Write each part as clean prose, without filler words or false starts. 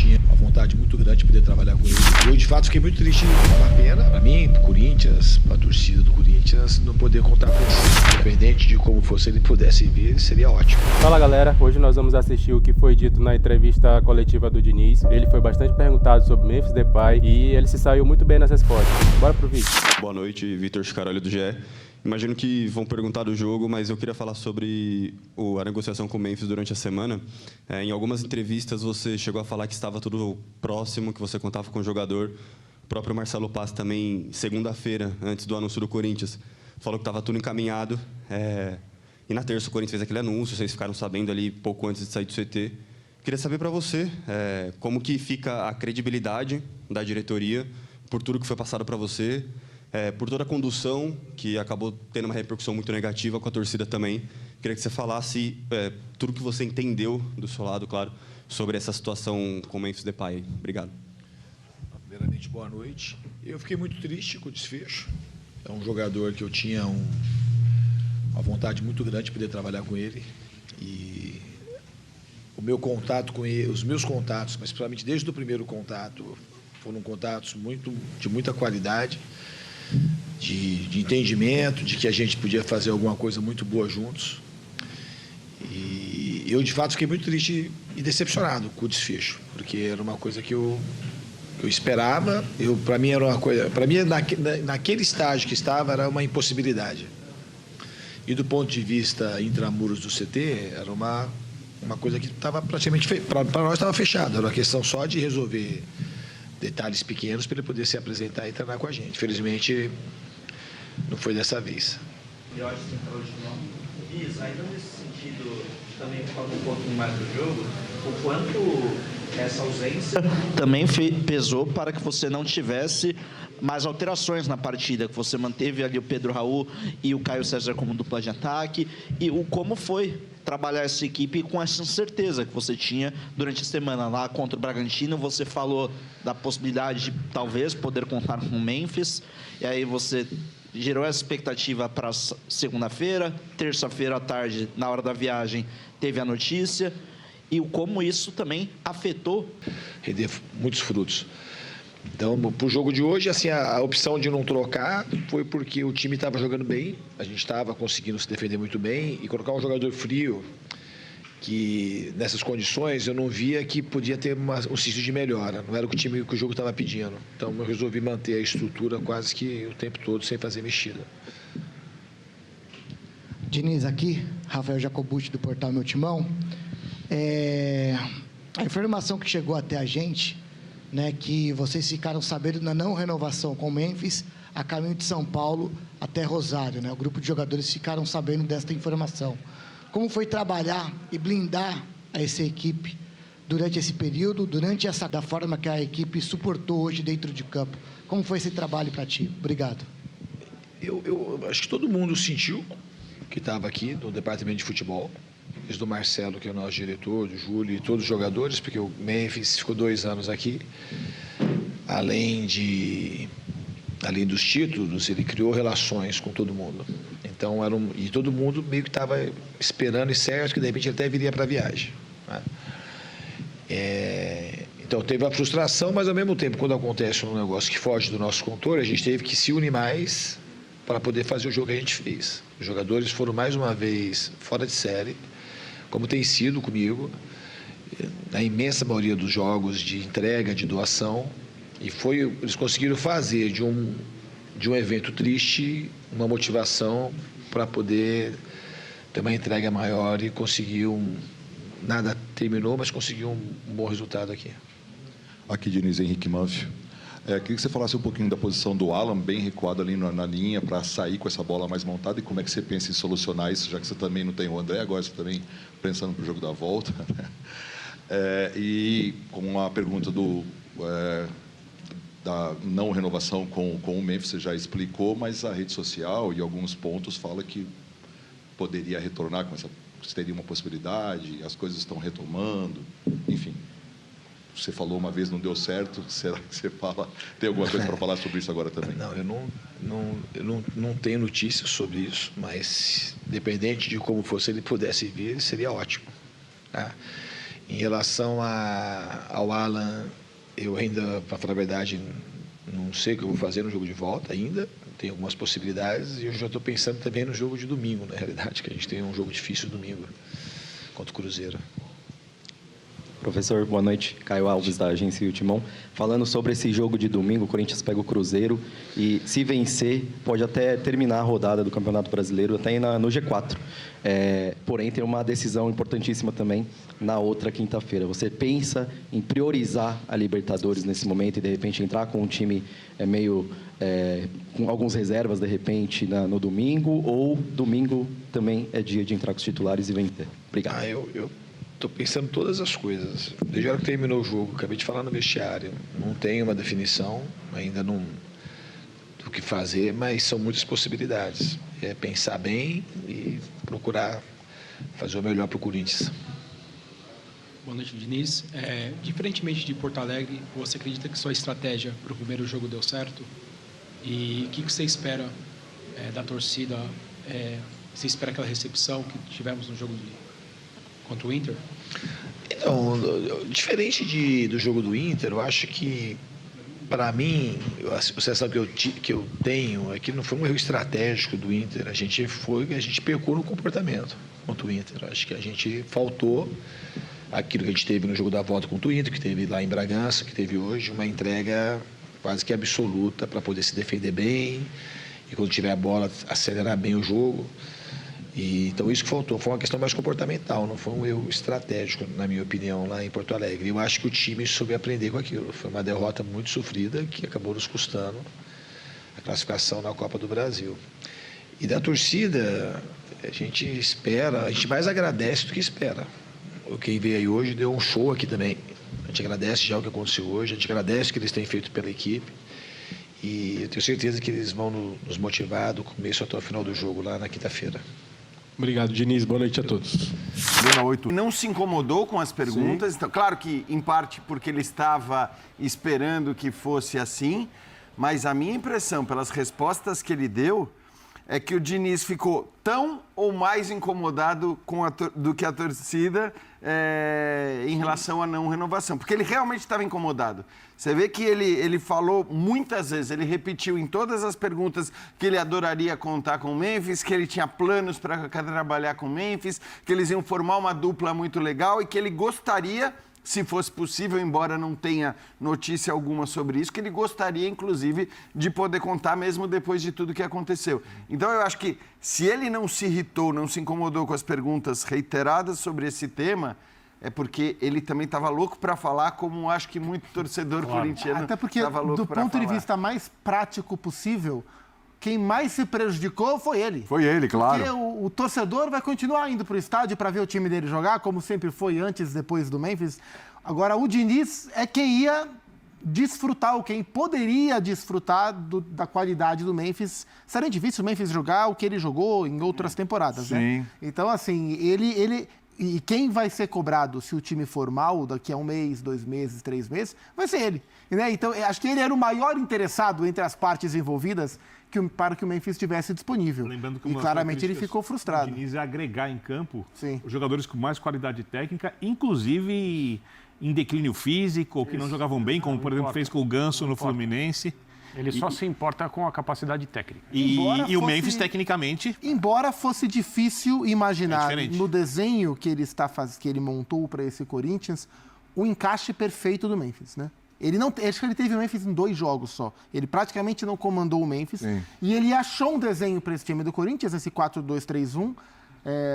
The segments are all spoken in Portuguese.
tinha uma vontade muito grande de poder trabalhar com ele. Eu, de fato, fiquei muito triste, uma pena para mim, para o Corinthians, para a torcida do Corinthians, não poder contar com ele. Independente de como fosse, ele pudesse vir, seria ótimo. Fala, galera, hoje nós vamos assistir o que foi dito na entrevista coletiva do Diniz. Ele foi bastante perguntado sobre Memphis Depay e ele se saiu muito bem nas respostas. Bora pro vídeo. Boa noite, Vitor Scaroli do GE. Imagino que vão perguntar do jogo, mas eu queria falar sobre a negociação com o Memphis durante a semana. Em algumas entrevistas você chegou a falar que estava tudo próximo, que você contava com o jogador. O próprio Marcelo Paz também, segunda-feira, antes do anúncio do Corinthians, falou que estava tudo encaminhado. E na terça o Corinthians fez aquele anúncio, vocês ficaram sabendo ali pouco antes de sair do CT. Queria saber para você como que fica a credibilidade da diretoria por tudo que foi passado para você, por toda a condução, que acabou tendo uma repercussão muito negativa com a torcida também. Queria que você falasse tudo que você entendeu do seu lado, claro, sobre essa situação com o Memphis Depay. Obrigado. Primeiramente, boa noite. Eu fiquei muito triste com o desfecho. É um jogador que eu tinha uma vontade muito grande de poder trabalhar com ele. E o meu contato com ele, os meus contatos, mas principalmente desde o primeiro contato, foram contatos de muita qualidade, de entendimento, de que a gente podia fazer alguma coisa muito boa juntos. E eu, de fato, fiquei muito triste e decepcionado com o desfecho, porque era uma coisa que eu esperava. Para mim era uma coisa, para mim naquele estágio que estava era uma impossibilidade. E do ponto de vista intramuros do CT, era uma coisa que estava praticamente para nós estava fechada, era uma questão só de resolver detalhes pequenos para ele poder se apresentar e treinar com a gente. Felizmente, não foi dessa vez. Eu acho que você falou de novo. Isso, ainda nesse sentido, também falando um pouquinho mais do jogo, o quanto essa ausência também pesou para que você não tivesse mais alterações na partida, que você manteve ali o Pedro Raul e o Caio César como dupla de ataque, e como foi trabalhar essa equipe com essa certeza que você tinha durante a semana. Lá contra o Bragantino, você falou da possibilidade de talvez poder contar com o Memphis, e aí você gerou essa expectativa para segunda-feira, terça-feira à tarde, na hora da viagem, teve a notícia, e como isso também afetou. Render muitos frutos. Então, para o jogo de hoje, assim, a opção de não trocar foi porque o time estava jogando bem, a gente estava conseguindo se defender muito bem, e colocar um jogador frio, que nessas condições eu não via que podia ter um sítio de melhora, não era o que o jogo estava pedindo. Então, eu resolvi manter a estrutura quase que o tempo todo sem fazer mexida. Diniz, aqui, Rafael Jacobucci, do portal Meu Timão. A informação que chegou até a gente, né, que vocês ficaram sabendo da não renovação com o Memphis a caminho de São Paulo até Rosário, né? O grupo de jogadores ficaram sabendo desta informação. Como foi trabalhar e blindar essa equipe durante esse período, da forma que a equipe suportou hoje dentro de campo? Como foi esse trabalho para ti? Obrigado. Eu acho que todo mundo sentiu que estava aqui no departamento de futebol, desde o Marcelo, que é o nosso diretor, do Júlio e todos os jogadores, porque o Memphis ficou 2 anos aqui. Além dos títulos, ele criou relações com todo mundo. Então, e todo mundo meio que estava esperando e certo que, de repente, ele até viria para a viagem, né? Então, teve a frustração, mas, ao mesmo tempo, quando acontece um negócio que foge do nosso controle, a gente teve que se unir mais para poder fazer o jogo que a gente fez. Os jogadores foram, mais uma vez, fora de série, como tem sido comigo, na imensa maioria dos jogos de entrega, de doação, e eles conseguiram fazer de um evento triste uma motivação para poder ter uma entrega maior e conseguir nada terminou, mas conseguiu um bom resultado aqui. Aqui, Diniz, Henrique Manfio. Queria que você falasse um pouquinho da posição do Alan, bem recuado ali na linha, para sair com essa bola mais montada, e como é que você pensa em solucionar isso, já que você também não tem o André, agora você também pensando para o jogo da volta, né? E com a pergunta da não renovação com o Memphis, você já explicou, mas a rede social e alguns pontos fala que poderia retornar com essa, teria uma possibilidade, as coisas estão retomando, enfim. Você falou uma vez, não deu certo. Será que você tem alguma coisa para falar sobre isso agora também? Não, eu não tenho notícias sobre isso, mas, dependente de como fosse, ele pudesse vir, seria ótimo, tá? Em relação ao Alan, eu ainda, para falar a verdade, não sei o que eu vou fazer no jogo de volta ainda. Tem algumas possibilidades e eu já estou pensando também no jogo de domingo, na realidade, que a gente tem um jogo difícil domingo contra o Cruzeiro. Professor, boa noite. Caio Alves, da agência O Timão. Falando sobre esse jogo de domingo, o Corinthians pega o Cruzeiro e, se vencer, pode até terminar a rodada do Campeonato Brasileiro até no G4. Porém, tem uma decisão importantíssima também na outra quinta-feira. Você pensa em priorizar a Libertadores nesse momento e, de repente, entrar com um time com algumas reservas, de repente, no domingo? Ou domingo também é dia de entrar com os titulares e vencer? Obrigado. Eu estou pensando todas as coisas. Desde a hora que terminou o jogo, acabei de falar no vestiário, não tenho uma definição ainda do que fazer, mas são muitas possibilidades. É pensar bem e procurar fazer o melhor para o Corinthians. Boa noite, Diniz. Diferentemente de Porto Alegre, você acredita que sua estratégia para o primeiro jogo deu certo? E o que você espera da torcida? Você espera aquela recepção que tivemos no jogo contra o Inter? Então, diferente do jogo do Inter, eu acho que, para mim, a sensação que eu tenho é que não foi um erro estratégico do Inter. A gente pecou no comportamento contra o Inter. Acho que a gente faltou aquilo que a gente teve no jogo da volta contra o Inter, que teve lá em Bragança, que teve hoje, uma entrega quase que absoluta para poder se defender bem e, quando tiver a bola, acelerar bem o jogo. Então, isso que faltou foi uma questão mais comportamental, não foi um erro estratégico, na minha opinião, lá em Porto Alegre. Eu acho que o time soube aprender com aquilo. Foi uma derrota muito sofrida que acabou nos custando a classificação na Copa do Brasil. E da torcida, a gente mais agradece do que espera. Quem veio aí hoje deu um show aqui também. A gente agradece já o que aconteceu hoje, a gente agradece o que eles têm feito pela equipe. E eu tenho certeza que eles vão nos motivar do começo até o final do jogo, lá na quinta-feira. Obrigado, Diniz. Boa noite a todos. Não se incomodou com as perguntas. Então, claro que, em parte, porque ele estava esperando que fosse assim, mas a minha impressão, pelas respostas que ele deu, é que o Diniz ficou tão ou mais incomodado do que a torcida em relação à não renovação. Porque ele realmente estava incomodado. Você vê que ele falou muitas vezes, ele repetiu em todas as perguntas que ele adoraria contar com o Memphis, que ele tinha planos para trabalhar com o Memphis, que eles iam formar uma dupla muito legal e que ele gostaria, se fosse possível, embora não tenha notícia alguma sobre isso, que ele gostaria, inclusive, de poder contar mesmo depois de tudo que aconteceu. Então, eu acho que se ele não se irritou, não se incomodou com as perguntas reiteradas sobre esse tema, é porque ele também estava louco para falar, como acho que muito torcedor corintiano até porque, estava louco para falar. do ponto de vista mais prático possível, quem mais se prejudicou foi ele. Foi ele, claro. Porque o torcedor vai continuar indo para o estádio para ver o time dele jogar, como sempre foi antes e depois do Memphis. Agora, o Diniz é quem ia desfrutar, ou quem poderia desfrutar da qualidade do Memphis. Seria difícil o Memphis jogar o que ele jogou em outras temporadas, Sim. né? Então, assim, E quem vai ser cobrado se o time for mal daqui a 1 mês, 2 meses, 3 meses, vai ser ele. Né? Então, acho que ele era o maior interessado entre as partes envolvidas para que o Memphis estivesse disponível. Lembrando que e claramente ele ficou frustrado. O Diniz é agregar em campo Sim. os jogadores com mais qualidade técnica, inclusive em declínio físico, que não jogavam bem, como, por exemplo, fez com o Ganso no Fluminense. Ele só se importa com a capacidade técnica. E o Memphis, tecnicamente... Embora fosse difícil imaginar no desenho que ele montou para esse Corinthians, o encaixe perfeito do Memphis, né? Acho que ele teve o Memphis em 2 jogos só. Ele praticamente não comandou o Memphis. Sim. E ele achou um desenho para esse time do Corinthians, esse 4-2-3-1,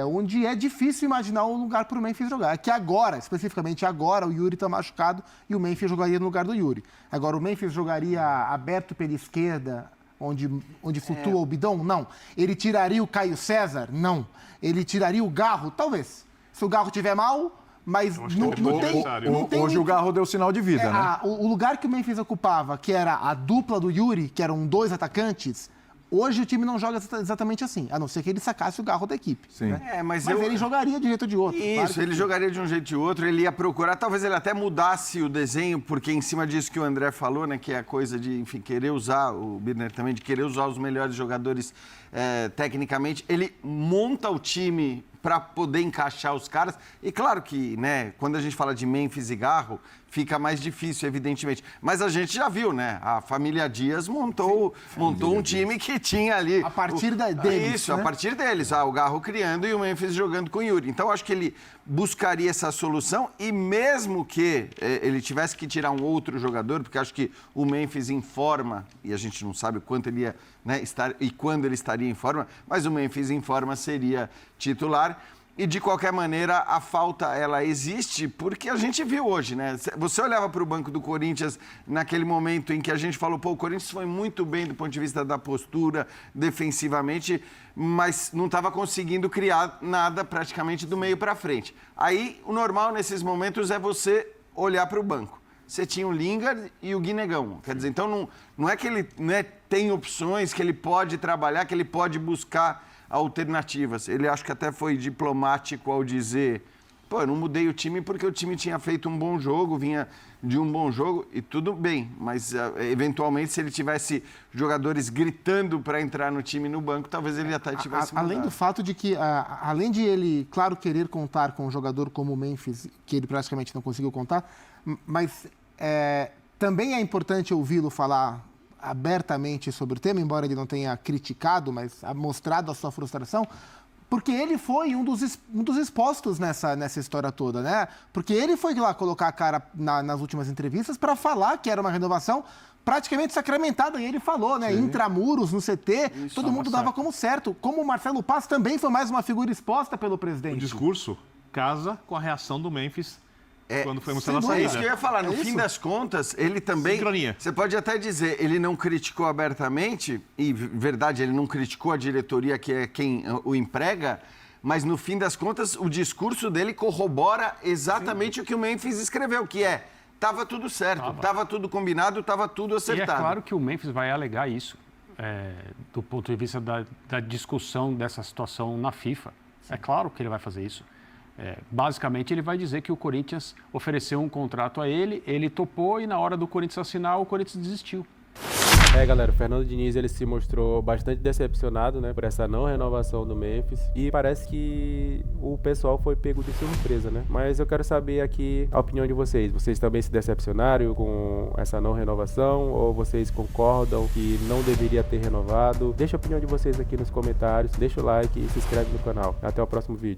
onde é difícil imaginar um lugar para o Memphis jogar. É que agora, especificamente agora, o Yuri está machucado e o Memphis jogaria no lugar do Yuri. Agora, o Memphis jogaria aberto pela esquerda, onde flutua o Bidon? Não. Ele tiraria o Caio César? Não. Ele tiraria o Garro? Talvez. Se o Garro estiver mal, mas não tem... Hoje o Garro deu sinal de vida, né? O lugar que o Memphis ocupava, que era a dupla do Yuri, que eram 2 atacantes... Hoje o time não joga exatamente assim, a não ser que ele sacasse o Garro da equipe. Sim. Né? Mas ele jogaria de um jeito ou de outro. Isso, claro ele jogaria de um jeito ou de outro, ele ia procurar, talvez ele até mudasse o desenho, porque em cima disso que o André falou, né, que é a coisa de, enfim, querer usar, o Birner também, de querer usar os melhores jogadores tecnicamente, ele monta o time para poder encaixar os caras. E claro que, né, quando a gente fala de Memphis e Garro, fica mais difícil, evidentemente. Mas a gente já viu, né? A família Dias montou um time que tinha ali... A partir deles, Isso, né? a partir deles. O Garro criando e o Memphis jogando com o Yuri. Então, acho que ele buscaria essa solução e mesmo que ele tivesse que tirar um outro jogador, porque acho que o Memphis em forma, e a gente não sabe o quanto ele ia, né, estar e quando ele estaria em forma, mas o Memphis em forma seria titular. E, de qualquer maneira, a falta, ela existe porque a gente viu hoje, né? Você olhava para o banco do Corinthians naquele momento em que a gente falou, pô, o Corinthians foi muito bem do ponto de vista da postura, defensivamente, mas não estava conseguindo criar nada praticamente do meio para frente. Aí, o normal nesses momentos é você olhar para o banco. Você tinha o Lingard e o Guinegão. Quer dizer, então não é que ele tem opções, que ele pode trabalhar, que ele pode buscar alternativas. Ele acho que até foi diplomático ao dizer, pô, eu não mudei o time porque o time tinha feito um bom jogo, vinha de um bom jogo e tudo bem, mas eventualmente se ele tivesse jogadores gritando para entrar no time no banco, talvez ele até tivesse mudado. Além do fato de que, além de ele, claro, querer contar com um jogador como o Memphis, que ele praticamente não conseguiu contar, mas também é importante ouvi-lo falar abertamente sobre o tema, embora ele não tenha criticado, mas mostrado a sua frustração, porque ele foi um dos expostos nessa história toda, né? Porque ele foi lá colocar a cara nas últimas entrevistas para falar que era uma renovação praticamente sacramentada, e ele falou, né? Sim. Intramuros, no CT, isso, todo mundo dava como certo. Como o Marcelo Paz também foi mais uma figura exposta pelo presidente. O discurso casa com a reação do Memphis quando foi mostrado a saída. É isso que eu ia falar. No fim das contas, ele também... Sincronia. Você pode até dizer, ele não criticou abertamente, e verdade, ele não criticou a diretoria, que é quem o emprega, mas no fim das contas, o discurso dele corrobora exatamente o que o Memphis escreveu, que estava tudo certo, estava tudo combinado, estava tudo acertado. E é claro que o Memphis vai alegar isso, do ponto de vista da discussão dessa situação na FIFA. Sim. É claro que ele vai fazer isso. Basicamente, ele vai dizer que o Corinthians ofereceu um contrato a ele, ele topou e na hora do Corinthians assinar, o Corinthians desistiu. Galera, o Fernando Diniz, ele se mostrou bastante decepcionado, né, por essa não renovação do Memphis, e parece que o pessoal foi pego de surpresa, né? Mas eu quero saber aqui a opinião de vocês. Vocês também se decepcionaram com essa não renovação, ou vocês concordam que não deveria ter renovado? Deixa a opinião de vocês aqui nos comentários, deixa o like e se inscreve no canal. Até o próximo vídeo.